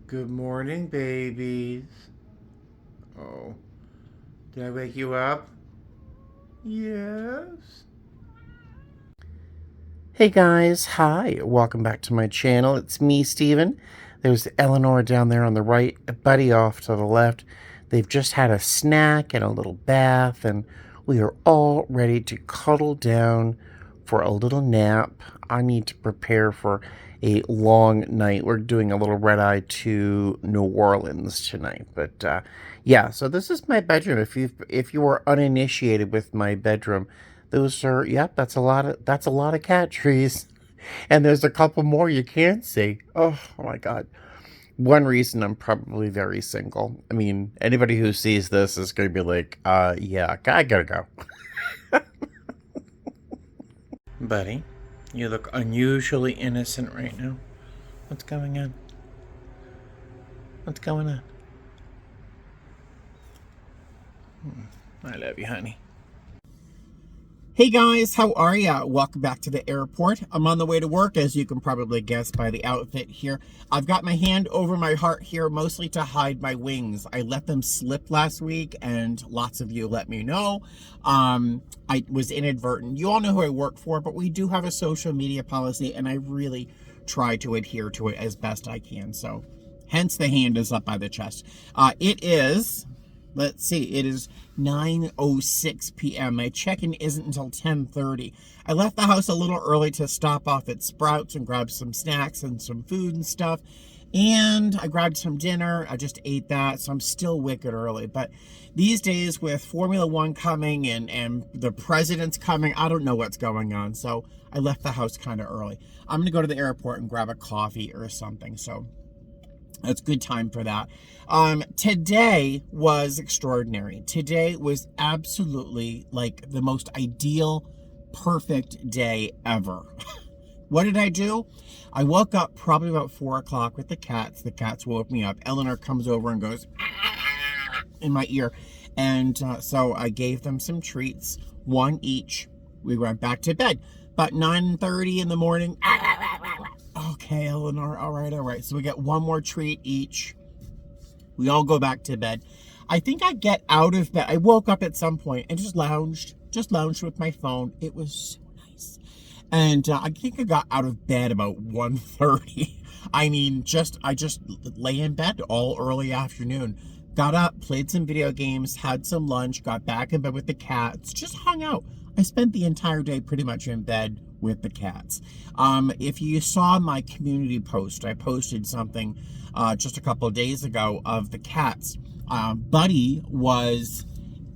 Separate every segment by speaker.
Speaker 1: Good morning, babies. Oh, did I wake you up? Yes. Hey guys, hi. Welcome back to my channel. It's me, Steven. There's Eleanor down there on the right, Buddy off to the left. They've just had a snack and a little bath, and we are all ready to cuddle down for a little nap. I need to prepare for a long night. We're doing a little red eye to New Orleans tonight. But yeah, so this is my bedroom. If you are uninitiated with my bedroom, those are, yep, that's a lot of cat trees. And there's a couple more you can't see. Oh my god. One reason I'm probably very single. I mean, anybody who sees this is going to be like, yeah, I gotta go. Buddy, you look unusually innocent right now. What's going on? What's going on? I love you, honey. Hey guys, how are ya? Welcome back to the airport. I'm on the way to work, as you can probably guess by the outfit here. I've got my hand over my heart here, mostly to hide my wings. I let them slip last week, and lots of you let me know. I was inadvertent. You all know who I work for, but we do have a social media policy, and I really try to adhere to it as best I can. So, hence the hand is up by the chest. It is... Let's see, it is 9:06 p.m. My check-in isn't until 10:30. I left the house a little early to stop off at Sprouts and grab some snacks and some food and stuff. And I grabbed some dinner. I just ate that, so I'm still wicked early. But these days with Formula One coming and the president's coming, I don't know what's going on. So I left the house kind of early. I'm going to go to the airport and grab a coffee or something. So it's good time for that. Today was extraordinary. Today was absolutely like the most ideal, perfect day ever. What did I do? I woke up probably about 4 o'clock with the cats. The cats woke me up. Eleanor comes over and goes in my ear. And so I gave them some treats, one each. We went back to bed. About 9:30 in the morning. Okay, Eleanor, all right. So we get one more treat each. We all go back to bed. I think I get out of bed. I woke up at some point and just lounged with my phone. It was so nice. And I think I got out of bed about 1:30. I mean, I just lay in bed all early afternoon. Got up, played some video games, had some lunch, got back in bed with the cats, just hung out. I spent the entire day pretty much in bed with the cats. If you saw my community post, I posted something just a couple of days ago of the cats. Buddy was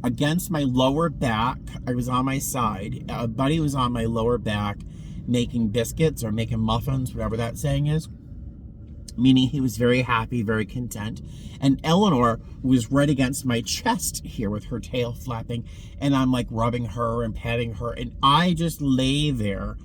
Speaker 1: against my lower back. I was on my side. Buddy was on my lower back making biscuits or making muffins, whatever that saying is. Meaning he was very happy, very content. And Eleanor was right against my chest here with her tail flapping. And I'm like rubbing her and patting her. And I just lay there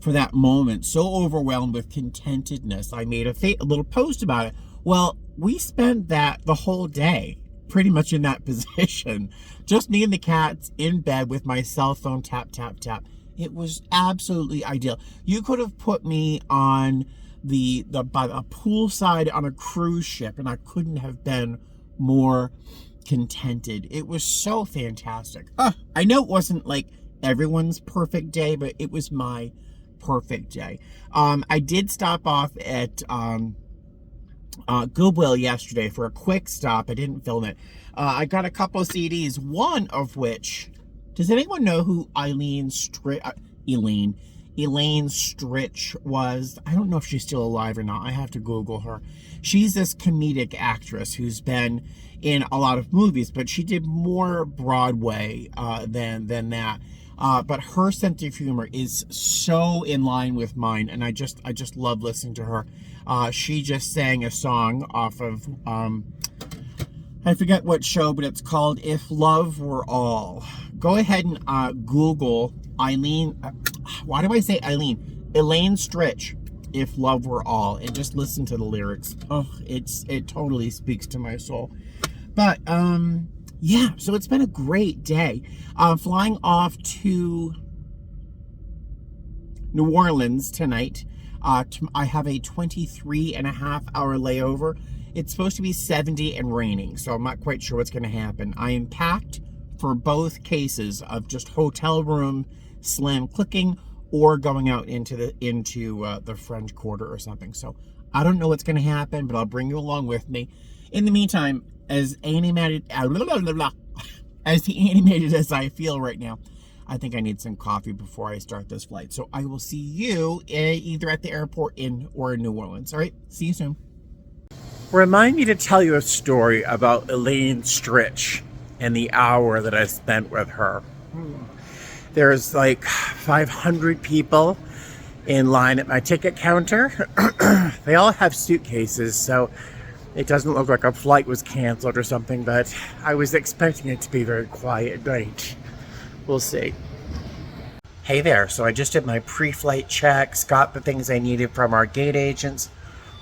Speaker 1: for that moment, so overwhelmed with contentedness. I made a little post about it. Well, we spent the whole day pretty much in that position. Just me and the cats in bed with my cell phone, tap, tap, tap. It was absolutely ideal. You could have put me on by a poolside on a cruise ship, and I couldn't have been more contented. It was so fantastic. I know it wasn't like everyone's perfect day, but it was my perfect day. I did stop off at Goodwill yesterday for a quick stop. I didn't film it. I got a couple of CDs, one of which, does anyone know who Elaine Stritch was? I don't know if she's still alive or not. I have to Google her. She's this comedic actress who's been in a lot of movies, but she did more Broadway than that. But her sense of humor is so in line with mine, and I just love listening to her. She just sang a song off of I forget what show, but it's called If Love Were All. Go ahead and Google Elaine Stritch, If Love Were All, and just listen to the lyrics. Oh, it totally speaks to my soul. But yeah, so it's been a great day. Flying off to New Orleans tonight. I have a 23 and a half hour layover, It's supposed to be 70 and raining, so I'm not quite sure what's going to happen. I am packed for both cases of just hotel room slam clicking or going out into the French Quarter or something. So I don't know what's going to happen, but I'll bring you along with me. In the meantime, as animated as I feel right now, I think I need some coffee before I start this flight. So I will see you either at the airport or in New Orleans. All right, see you soon. Remind me to tell you a story about Elaine Stritch and the hour that I spent with her. There's like 500 people in line at my ticket counter. They all have suitcases, so it doesn't look like a flight was canceled or something, but I was expecting it to be a very quiet night. We'll see. Hey there, so I just did my pre-flight checks, got the things I needed from our gate agents.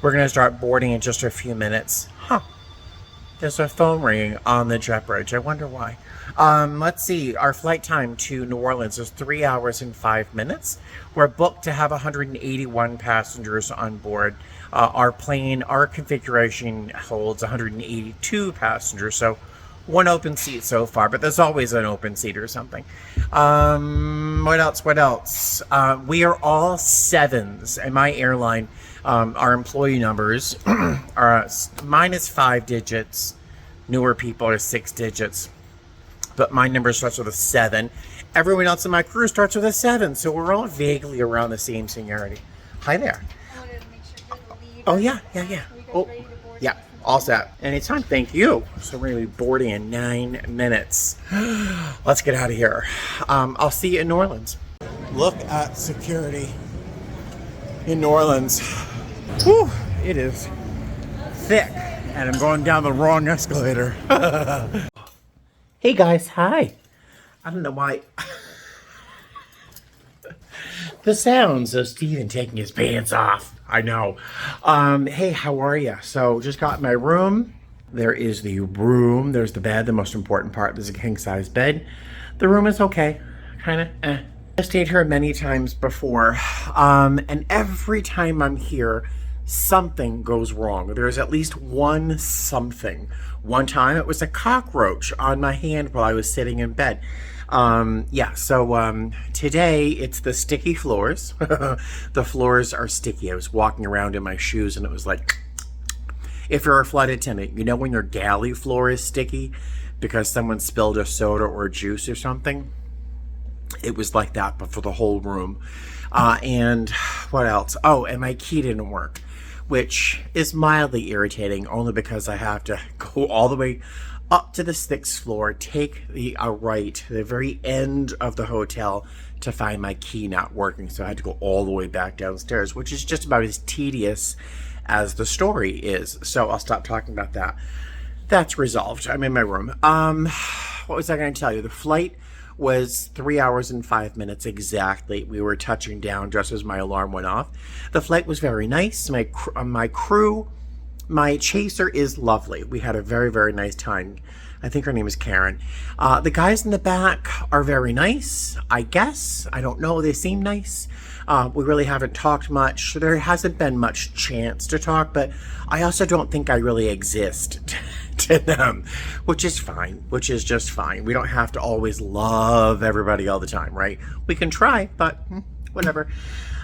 Speaker 1: We're going to start boarding in just a few minutes. There's a phone ringing on the jet bridge. I wonder why. Let's see. Our flight time to New Orleans is 3 hours and 5 minutes. We're booked to have 181 passengers on board. Our plane, our configuration holds 182 passengers, so one open seat so far, but there's always an open seat or something. What else? We are all sevens, and my airline, our employee numbers are mine is 5 digits. Newer people are 6 digits, but my number starts with a 7. Everyone else in my crew starts with a 7, so we're all vaguely around the same seniority. Hi there.
Speaker 2: I wanted to make sure you're the lead.
Speaker 1: Oh yeah. Oh
Speaker 2: Ready to board?
Speaker 1: yeah, all set. Anytime. Thank you. So we're gonna be boarding in 9 minutes. Let's get out of here. I'll see you in New Orleans. Look at security in New Orleans. Whew, it is thick, and I'm going down the wrong escalator. Hey guys, hi. I don't know why. The sounds of Steven taking his pants off. I know. Hey, how are you? So just got in my room. There is the room. There's the bed, the most important part. There's a king-size bed. The room is okay. Kind of I stayed here many times before. And every time I'm here, something goes wrong. There's at least one something. One time it was a cockroach on my hand while I was sitting in bed. Today it's the sticky floors. The floors are sticky. I was walking around in my shoes and it was like, if you're a flight attendant, you know when your galley floor is sticky because someone spilled a soda or juice or something? It was like that, but for the whole room. And what else? Oh, and my key didn't work, which is mildly irritating only because I have to go all the way up to the 6th floor, take the right to the very end of the hotel to find my key not working. So I had to go all the way back downstairs, which is just about as tedious as the story is. So I'll stop talking about that. That's resolved. I'm in my room. What was I going to tell you? The flight was 3 hours and 5 minutes exactly. We were touching down just as my alarm went off. The flight was very nice. My crew, my chaser is lovely. We had a very, very nice time. I think her name is Karen. The guys in the back are very nice, I guess. I don't know. They seem nice. We really haven't talked much. There hasn't been much chance to talk, but I also don't think I really exist to them, which is fine, which is just fine. We don't have to always love everybody all the time, right? We can try, but whatever.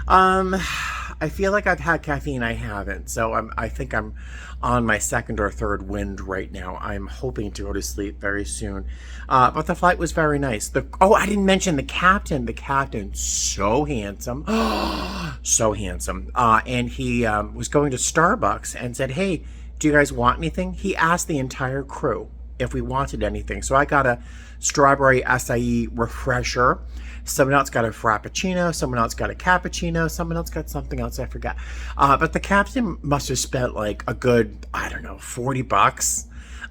Speaker 1: I feel like I've had caffeine. I haven't, so I think I'm on my 2nd or 3rd wind right now. I'm hoping to go to sleep very soon. But the flight was very nice. I didn't mention the captain. The captain, so handsome, so handsome. And he was going to Starbucks and said, "Hey, do you guys want anything?" He asked the entire crew if we wanted anything. So I got a strawberry acai refresher. Someone else got a frappuccino. Someone else got a cappuccino. Someone else got something else. I forgot. But the captain must have spent like a good, $40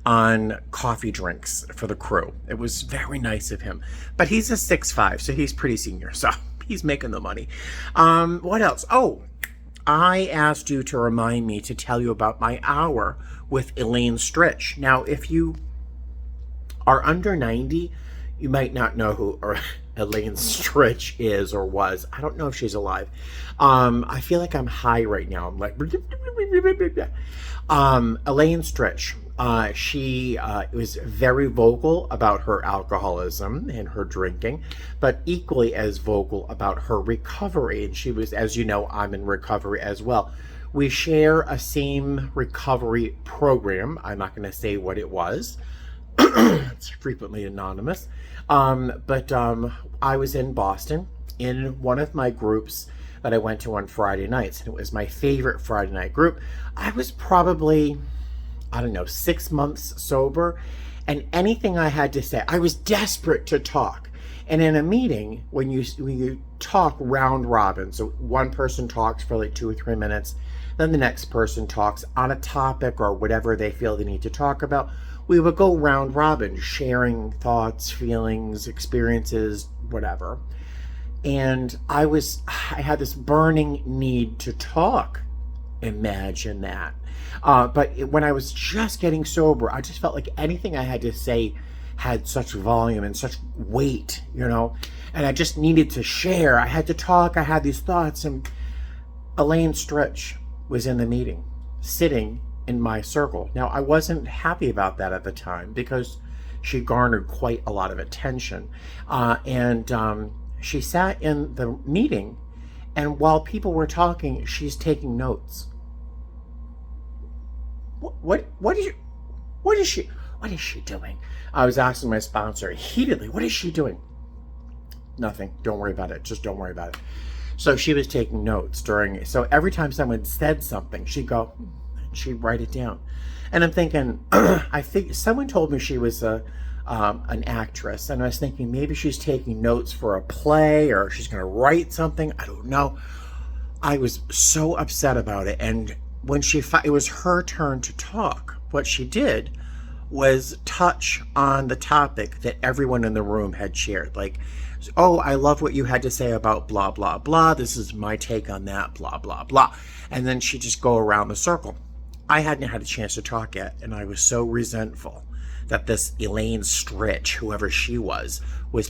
Speaker 1: on coffee drinks for the crew. It was very nice of him. But he's a 6'5", so he's pretty senior. So he's making the money. What else? Oh, I asked you to remind me to tell you about my hour with Elaine Stritch. Now, if you are under 90, you might not know who Elaine Stritch is or was. I don't know if she's alive. I feel like I'm high right now. I'm like, Elaine Stritch. She was very vocal about her alcoholism and her drinking, but equally as vocal about her recovery. And she was, as you know, I'm in recovery as well. We share a same recovery program. I'm not going to say what it was. It's frequently anonymous. But I was in Boston in one of my groups that I went to on Friday nights, and it was my favorite Friday night group. I was probably, I don't know, 6 months sober, and anything I had to say, I was desperate to talk. And in a meeting, when you talk round robin, so one person talks for like 2 or 3 minutes, then the next person talks on a topic or whatever they feel they need to talk about. We would go round robin, sharing thoughts, feelings, experiences, whatever. And I had this burning need to talk. Imagine that. But when I was just getting sober, I just felt like anything I had to say had such volume and such weight, and I just needed to share. I had to talk. I had these thoughts, and Elaine Stritch was in the meeting, sitting in my circle. Now, I wasn't happy about that at the time because she garnered quite a lot of attention. And she sat in the meeting, and while people were talking, she's taking notes. What is she doing? I was asking my sponsor heatedly, what is she doing? Nothing. Don't worry about it. Just don't worry about it. So she was taking notes so every time someone said something, she'd go, she'd write it down. And I'm thinking, I think someone told me she was an actress, and I was thinking maybe she's taking notes for a play or she's going to write something. I don't know. I was so upset about it. And when it was her turn to talk, what she did was touch on the topic that everyone in the room had shared. Like, oh, I love what you had to say about blah, blah, blah. This is my take on that, blah, blah, blah. And then she'd just go around the circle. I hadn't had a chance to talk yet, and I was so resentful that this Elaine Stritch, whoever she was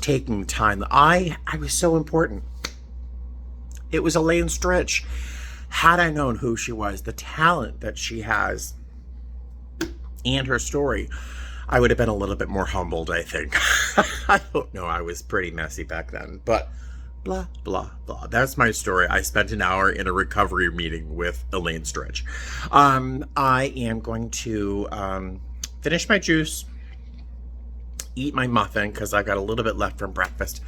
Speaker 1: taking time. I was so important. It was Elaine Stritch. Had I known who she was, the talent that she has, and her story, I would have been a little bit more humbled, I think. I don't know. I was pretty messy back then, but blah, blah, blah. That's my story. I spent an hour in a recovery meeting with Elaine Stritch. I am going to finish my juice, eat my muffin, because I got a little bit left from breakfast.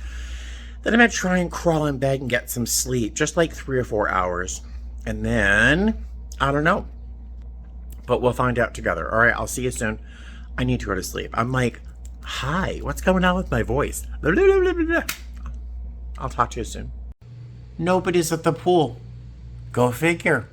Speaker 1: Then I'm going to try and crawl in bed and get some sleep, just like 3 or 4 hours. And then, I don't know. But we'll find out together. All right, I'll see you soon. I need to go to sleep. I'm like, hi, what's going on with my voice? I'll talk to you soon. Nobody's at the pool. Go figure.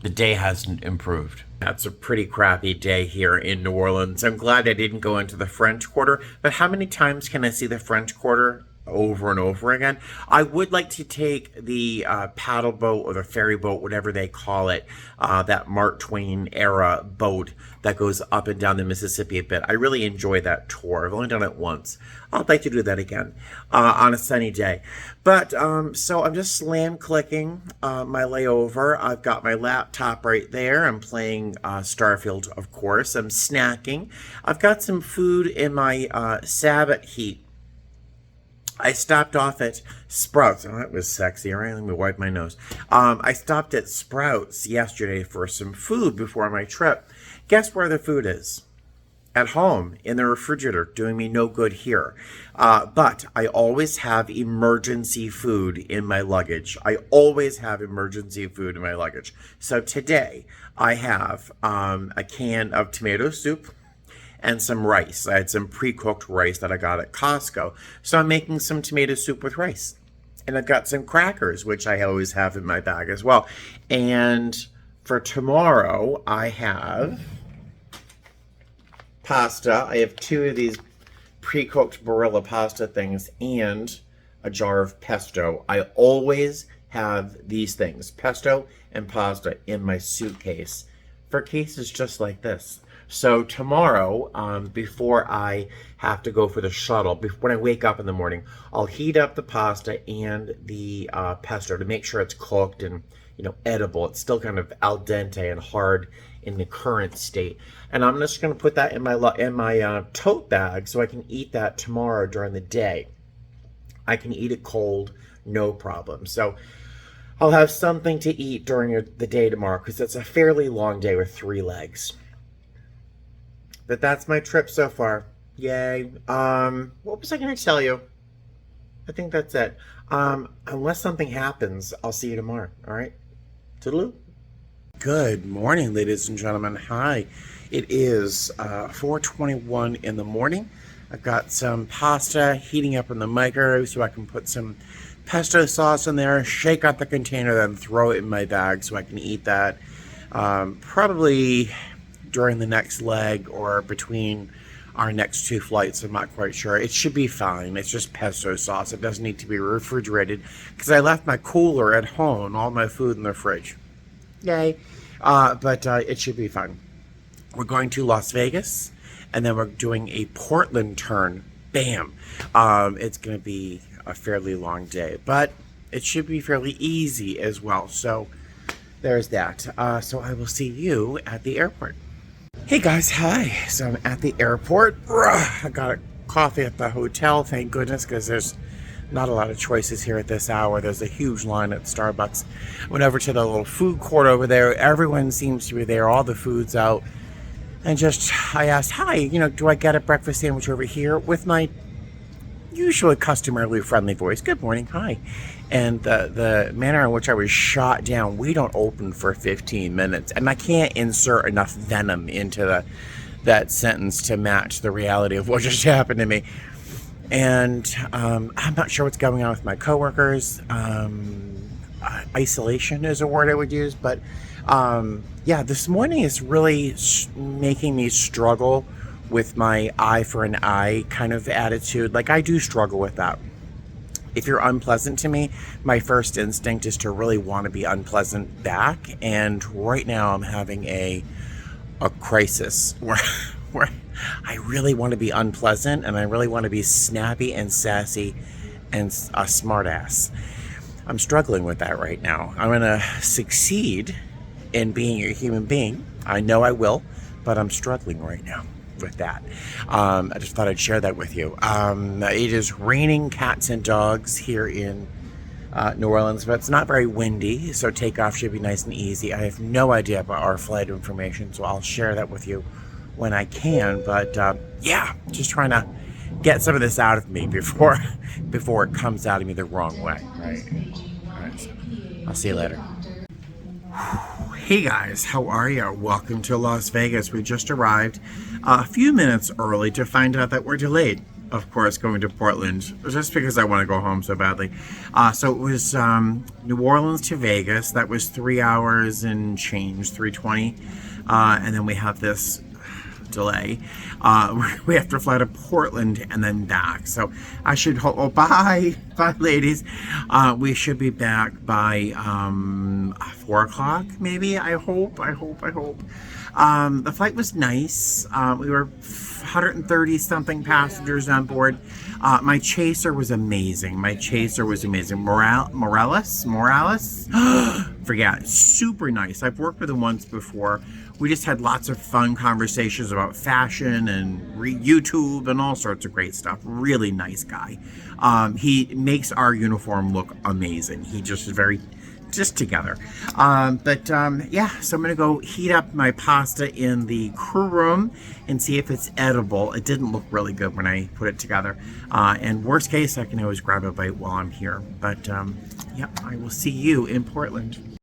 Speaker 1: The day hasn't improved. That's a pretty crappy day here in New Orleans. I'm glad I didn't go into the French Quarter, but how many times can I see the French Quarter over and over again? I would like to take the paddle boat or the ferry boat, whatever they call it, that Mark Twain era boat that goes up and down the Mississippi a bit. I really enjoy that tour. I've only done it once. I'd like to do that again on a sunny day. But so I'm just slam clicking my layover. I've got my laptop right there. I'm playing Starfield, of course. I'm snacking. I've got some food in my Sabbath heat. I stopped off at Sprouts. Oh, that was sexy. All right, let me wipe my nose. I stopped at Sprouts yesterday for some food before my trip. Guess where the food is? At home, in the refrigerator, doing me no good here. But I always have emergency food in my luggage. I always have emergency food in my luggage. So today, I have a can of tomato soup and some rice. I had some pre-cooked rice that I got at Costco. So I'm making some tomato soup with rice. And I've got some crackers, which I always have in my bag as well. And for tomorrow, I have pasta. I have 2 of these pre-cooked Barilla pasta things and a jar of pesto. I always have these things, pesto and pasta, in my suitcase for cases just like this. So tomorrow, before I have to go for the shuttle, when I wake up in the morning, I'll heat up the pasta and the pesto to make sure it's cooked and, you know, edible. It's still kind of al dente and hard in the current state. And I'm just going to put that in my tote bag so I can eat that tomorrow during the day. I can eat it cold, no problem. So I'll have something to eat during the day tomorrow because it's a fairly long day with 3 legs. But that's my trip so far. Yay. What was I going to tell you? I think that's it. Unless something happens, I'll see you tomorrow. All right? Toodaloo. Good morning, ladies and gentlemen. Hi. It is 4:21 in the morning. I've got some pasta heating up in the microwave so I can put some pesto sauce in there, shake out the container, then throw it in my bag so I can eat that. Probably during the next leg or between our next 2 flights. I'm not quite sure. It should be fine. It's just pesto sauce. It doesn't need to be refrigerated because I left my cooler at home, all my food in the fridge. Yay. But it should be fine. We're going to Las Vegas, and then we're doing a Portland turn. Bam. It's going to be a fairly long day, but it should be fairly easy as well. So there's that. So I will see you at the airport. Hey guys, hi. So I'm at the airport. I got a coffee at the hotel, thank goodness, because there's not a lot of choices here at this hour. There's a huge line at Starbucks. Went over to the little food court over there. Everyone seems to be there. All the food's out. And I asked, hi, do I get a breakfast sandwich over here with my usually customarily friendly voice? Good morning, hi. And the manner in which I was shot down, we don't open for 15 minutes. And I can't insert enough venom into that sentence to match the reality of what just happened to me. And I'm not sure what's going on with my coworkers. Isolation is a word I would use. But yeah, this morning is really making me struggle with my eye for an eye kind of attitude. Like, I do struggle with that. If you're unpleasant to me, my first instinct is to really want to be unpleasant back. And right now I'm having a crisis where I really want to be unpleasant and I really want to be snappy and sassy and a smartass. I'm struggling with that right now. I'm going to succeed in being a human being. I know I will, but I'm struggling right now with that. I just thought I'd share that with you. It is raining cats and dogs here in New Orleans, but it's not very windy, so takeoff should be nice and easy. I have no idea about our flight information, so I'll share that with you when I can. But yeah, just trying to get some of this out of me before it comes out of me the wrong way. Right. All right. So I'll see you later. Hey guys, how are you? Welcome to Las Vegas. We just arrived a few minutes early to find out that we're delayed. Of course, going to Portland, just because I want to go home so badly. So it was New Orleans to Vegas. That was 3 hours and change, 3:20. And then we have this delay. We have to fly to Portland and then back. So I should hope, bye ladies. We should be back by 4 o'clock maybe. I hope. The flight was nice. We were 130 something passengers on board. My chaser was amazing. Morales? Forget. Super nice. I've worked with him once before. We just had lots of fun conversations about fashion and YouTube and all sorts of great stuff. Really nice guy. He makes our uniform look amazing. He just is very together. Yeah, so I'm gonna go heat up my pasta in the crew room and see if it's edible. It didn't look really good when I put it together. And worst case, I can always grab a bite while I'm here. But yeah, I will see you in Portland.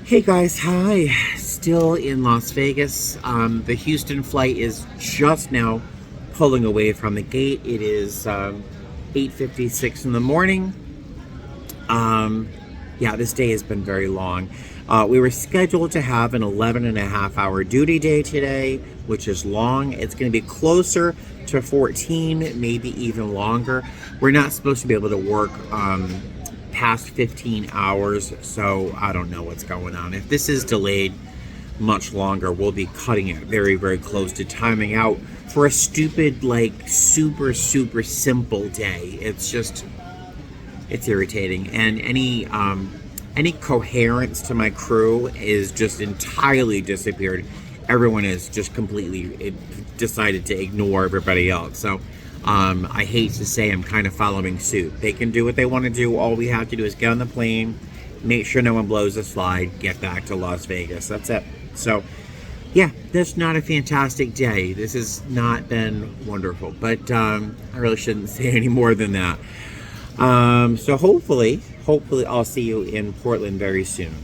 Speaker 1: Hey guys, hi. Still in Las Vegas. The Houston flight is just now pulling away from the gate. It is 8:56 in the morning. Yeah, this day has been very long. We were scheduled to have an 11.5-hour duty day today, which is long. It's going to be closer to 14, maybe even longer. We're not supposed to be able to work past 15 hours, so I don't know what's going on. If this is delayed, much longer. We'll be cutting it very, very close to timing out for a stupid, like, super, super simple day. It's just, it's irritating. And any coherence to my crew is just entirely disappeared. Everyone has just completely decided to ignore everybody else. So I hate to say I'm kind of following suit. They can do what they want to do. All we have to do is get on the plane, make sure no one blows a slide, get back to Las Vegas. That's it. So yeah, that's not a fantastic day. This has not been wonderful, but I really shouldn't say any more than that. So hopefully I'll see you in Portland very soon.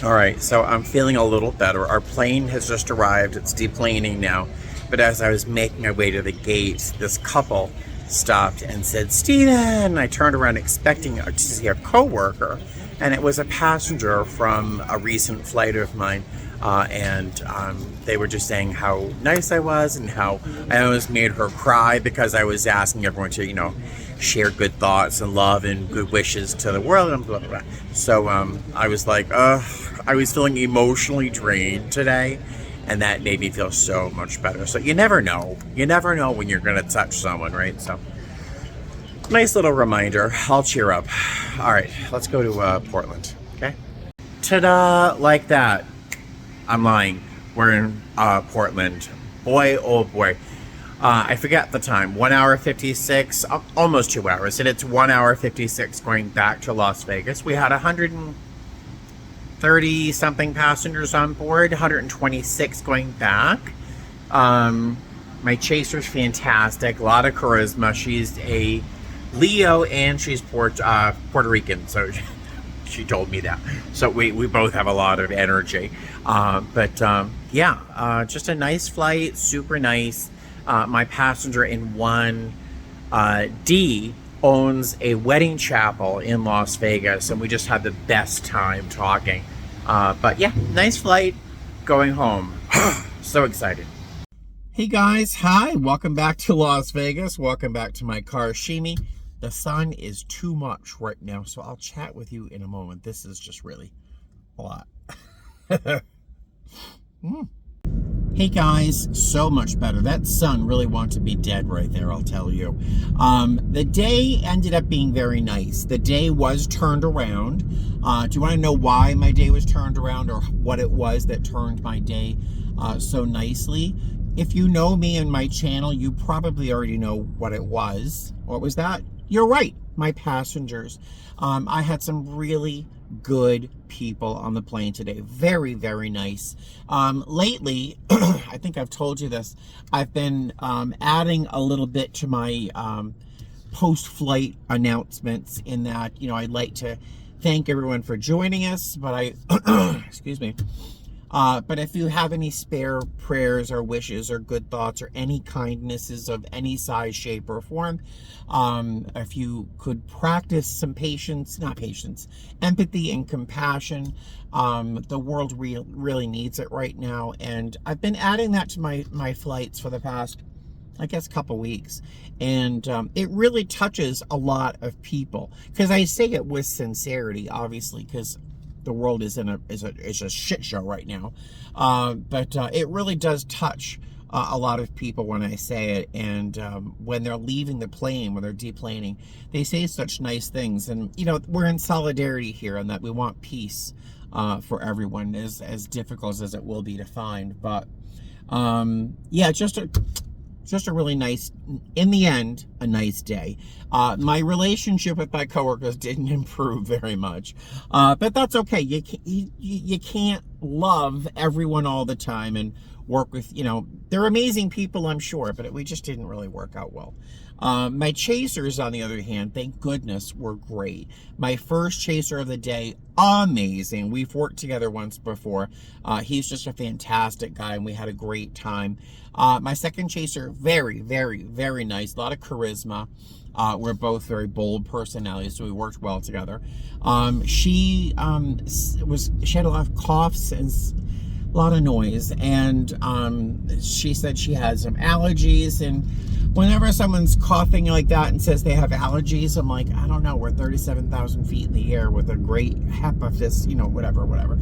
Speaker 1: All right, so I'm feeling a little better. Our plane has just arrived. It's deplaning now. But as I was making my way to the gate, this couple stopped and said, "Steven!" I turned around expecting to see a coworker, and it was a passenger from a recent flight of mine. And they were just saying how nice I was and how I almost made her cry because I was asking everyone to, share good thoughts and love and good wishes to the world and blah, blah, blah. So I was like, I was feeling emotionally drained today, and that made me feel so much better. So you never know. You never know when you're going to touch someone, right? So nice little reminder. I'll cheer up. All right, let's go to Portland, okay? Ta-da, like that. I'm lying. We're in Portland. Boy, oh boy. I forget the time. 1 hour 56, almost 2 hours. And it's 1 hour 56 going back to Las Vegas. We had 130 something passengers on board, 126 going back. My chaser's fantastic. A lot of charisma. She's a Leo and she's Puerto Rican. So she told me that. So we both have a lot of energy. Yeah, just a nice flight, super nice. My passenger in 1D owns a wedding chapel in Las Vegas, and we just had the best time talking. But yeah, nice flight going home. So excited. Hey guys, hi, welcome back to Las Vegas. Welcome back to my car, Shimi. The sun is too much right now, so I'll chat with you in a moment. This is just really a lot. Hey guys, so much better. That sun really wanted to be dead right there, I'll tell you. The day ended up being very nice. The day was turned around. Do you want to know why my day was turned around, or what it was that turned my day so nicely? If you know me and my channel, you probably already know what it was. What was that? You're right, my passengers. I had some really good people on the plane today. Very, very nice. Lately, I think I've told you this, I've been adding a little bit to my post-flight announcements in that, I'd like to thank everyone for joining us, but excuse me. But if you have any spare prayers or wishes or good thoughts or any kindnesses of any size, shape, or form, if you could practice some empathy and compassion, the world really needs it right now. And I've been adding that to my flights for the past, I guess, couple weeks. And it really touches a lot of people. Because I say it with sincerity, obviously, because the world is a shit show right now, but it really does touch a lot of people when I say it. And when they're leaving the plane, when they're deplaning, they say such nice things. And we're in solidarity here, and that we want peace for everyone, as difficult as it will be to find. But yeah, just a really nice, in the end, a nice day. My relationship with my coworkers didn't improve very much, but that's okay. You can't love everyone all the time and work with, they're amazing people, I'm sure, but we just didn't really work out well. My chasers, on the other hand, thank goodness, were great. My first chaser of the day, amazing. We've worked together once before. He's just a fantastic guy, and we had a great time. My second chaser, very, very, very nice. A lot of charisma. We're both very bold personalities, so we worked well together. She had a lot of coughs and a lot of noise, and she said she had some allergies, and whenever someone's coughing like that and says they have allergies, I'm like, I don't know, we're 37,000 feet in the air with a great hepatitis, whatever.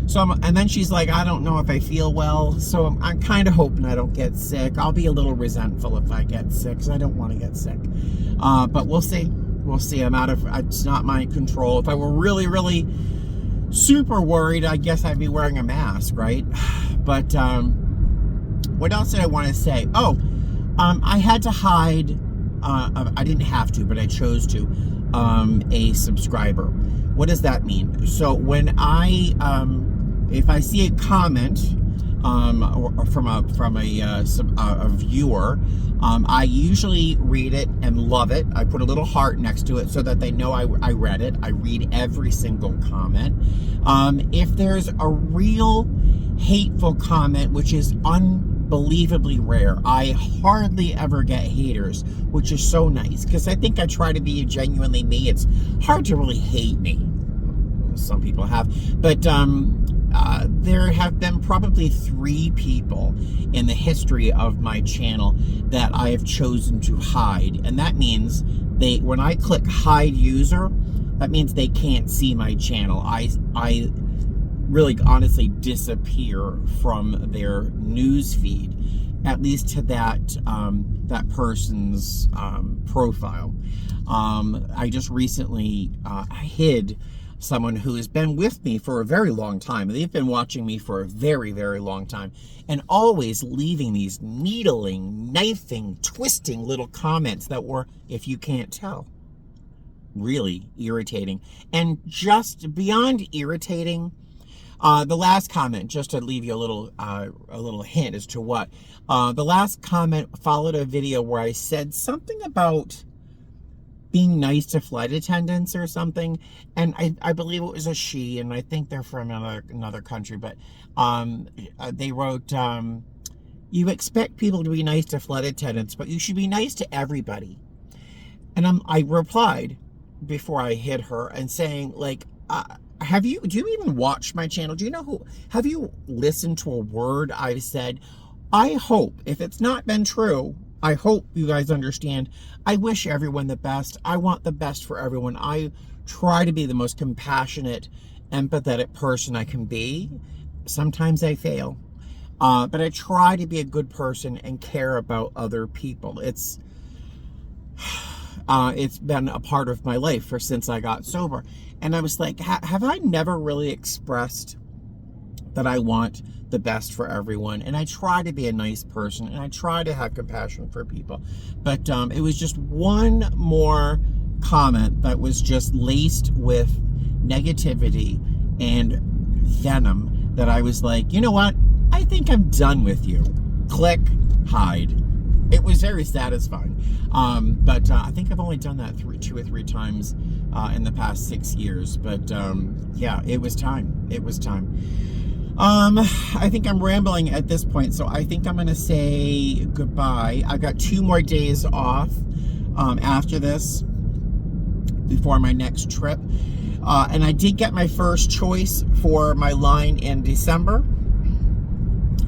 Speaker 1: So and then she's like, I don't know if I feel well, so I'm kind of hoping I don't get sick. I'll be a little resentful if I get sick, because I don't want to get sick. But we'll see. We'll see. It's not my control. If I were really, really super worried, I guess I'd be wearing a mask, right? But what else did I want to say? Oh, I had to hide, I didn't have to, but I chose to, a subscriber. What does that mean? So when if I see a comment or from a viewer, I usually read it and love it. I put a little heart next to it so that they know I read it. I read every single comment. If there's a real hateful comment, which is unbelievably rare, I hardly ever get haters, which is so nice, because I think I try to be genuinely me. It's hard to really hate me. Some people have, but there have been probably 3 people in the history of my channel that I have chosen to hide, and that means when I click hide user, that means they can't see my channel. I really honestly disappear from their news feed, at least to that person's profile. I just recently hid someone who has been with me for a very long time. They've been watching me for a very, very long time, and always leaving these needling, knifing, twisting little comments that were, if you can't tell, really irritating. And just beyond irritating, the last comment, just to leave you a little hint as to what, the last comment followed a video where I said something about being nice to flight attendants or something, and I believe it was a she, and I think they're from another country, but they wrote, you expect people to be nice to flight attendants, but you should be nice to everybody. And I replied before I hit her and saying, like, do you even watch my channel? Do you know have you listened to a word I've said? I hope, if it's not been true, I hope you guys understand. I wish everyone the best. I want the best for everyone. I try to be the most compassionate, empathetic person I can be. Sometimes I fail. But I try to be a good person and care about other people. It's been a part of my life since I got sober. And I was like, have I never really expressed that I want the best for everyone? And I try to be a nice person, and I try to have compassion for people. But it was just one more comment that was just laced with negativity and venom that I was like, you know what? I think I'm done with you. Click, hide. It was very satisfying. But I think I've only done that 2 or 3 times in the past 6 years. But yeah, it was time. It was time. I think I'm rambling at this point, so I think I'm going to say goodbye. I've got 2 more days off after this, before my next trip. And I did get my first choice for my line in December.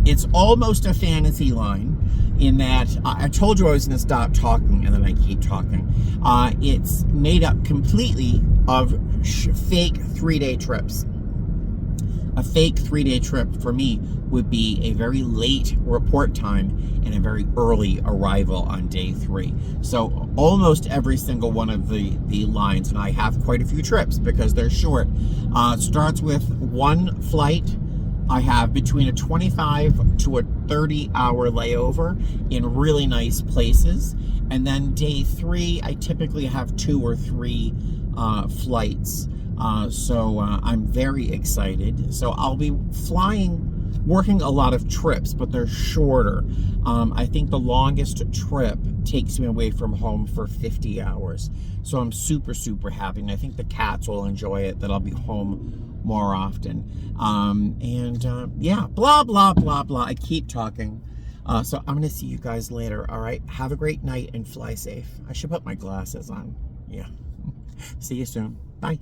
Speaker 1: It's almost a fantasy line, in that I told you I was going to stop talking, and then I keep talking. It's made up completely of fake 3-day trips. A fake 3-day trip for me would be a very late report time and a very early arrival on day 3. So almost every single one of the lines, and I have quite a few trips because they're short, starts with 1 flight. I have between a 25 to a 30-hour layover in really nice places. And then day 3, I typically have 2 or 3 flights. So I'm very excited. So I'll be working a lot of trips, but they're shorter. I think the longest trip takes me away from home for 50 hours. So I'm super, super happy. And I think the cats will enjoy it, that I'll be home more often. Yeah, blah, blah, blah, blah. I keep talking. So I'm going to see you guys later. All right. Have a great night and fly safe. I should put my glasses on. Yeah. See you soon. Bye.